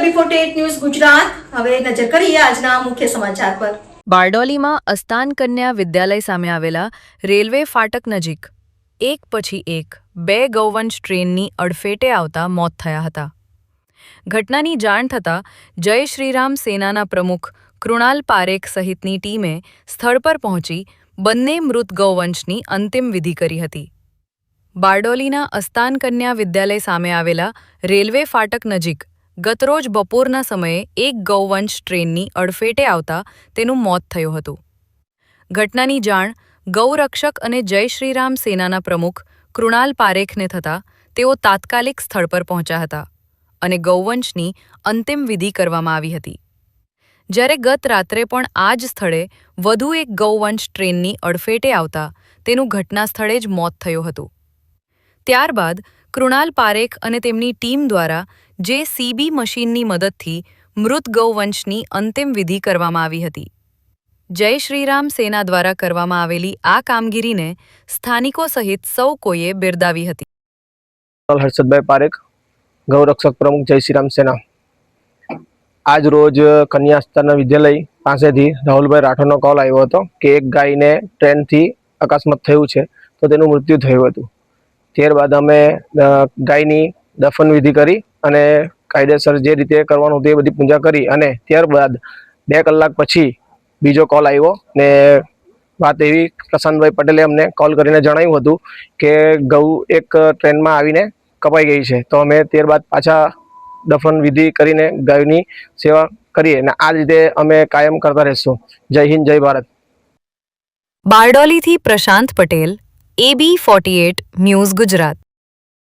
AB48 news Gujarat હવે નજર કરીએ આજના મુખ્ય સમાચાર પર। બારડોલીમાં અસ્તાન કન્યા વિદ્યાલય સામે આવેલા રેલવે ફાટક નજીક એક પછી એક બે ગૌવંશ ટ્રેનની અડફેટે આવતા મોત થયા હતા। ઘટનાની જાણ થતાં જય શ્રીરામ સેનાના પ્રમુખ કૃણાલ પારેખ સહિતની ટીમે સ્થળ પર પહોંચી બંને મૃત ગૌવંશની અંતિમ વિધિ કરી હતી। બારડોલીના અસ્તાન કન્યા વિદ્યાલય સામે આવેલા રેલવે ફાટક નજીક ગતરોજ બપોરના સમયે એક ગૌવંશ ટ્રેનની અડફેટે આવતા તેનું મોત થયું હતું। ઘટનાની જાણ ગૌરક્ષક અને જય શ્રીરામ સેનાના પ્રમુખ કૃણાલ પારેખને થતાં તેઓ તાત્કાલિક સ્થળ પર પહોંચ્યા હતા અને ગૌવંશની અંતિમ વિધિ કરવામાં આવી હતી। જ્યારે ગત રાત્રે પણ આ જ સ્થળે વધુ એક ગૌવંશ ટ્રેનની અડફેટે આવતા તેનું ઘટના સ્થળે જ મોત થયું હતું। ત્યારબાદ કૃણાલ પારેખ અને તેમની ટીમ દ્વારા JCB મશીનની મદદથી મૃત ગૌવંશની અંતિમ વિધિ કરવામાં આવી હતી। જય શ્રીરામ સેના દ્વારા કરવામાં આવેલી આ કામગીરીને સ્થાનિકો સહિત સૌ કોઈએ બિરદાવી હતી। હર્ષદભાઈ પારેખ, ગૌરક્ષક પ્રમુખ જય શ્રીરામ સેના। આજ રોજ કન્યા અસ્તાન વિદ્યાલય પાસેથી રાહુલભાઈ રાઠોડનો કોલ આવ્યો હતો કે એક ગાયને ટ્રેનથી અકસ્માત થયું છે તો તેનું મૃત્યુ થયું હતું। ત્યારબાદ અમે ગાયની દફન વિધિ કરી અને કાયદેસર જે રીતે કરવાનું તે બધી પૂજા કરી અને ત્યારબાદ 2 કલાક પછી બીજો કોલ આવ્યો ને વાત એવી પ્રશાંતભાઈ પટેલે અમને કોલ કરીને જણાવ્યું હતું કે ગૌ એક ટ્રેનમાં આવીને કપાઈ ગઈ છે, તો અમે ત્યારબાદ પાછા દફન વિધિ કરીને ગાયની સેવા કરીએ અને આ રીતે અમે કાયમ કરતા રહીશું। જય હિન્દ, જય ભારત। બારડોલીથી પ્રશાંત પટેલ, AB48 ન્યૂઝ ગુજરાત।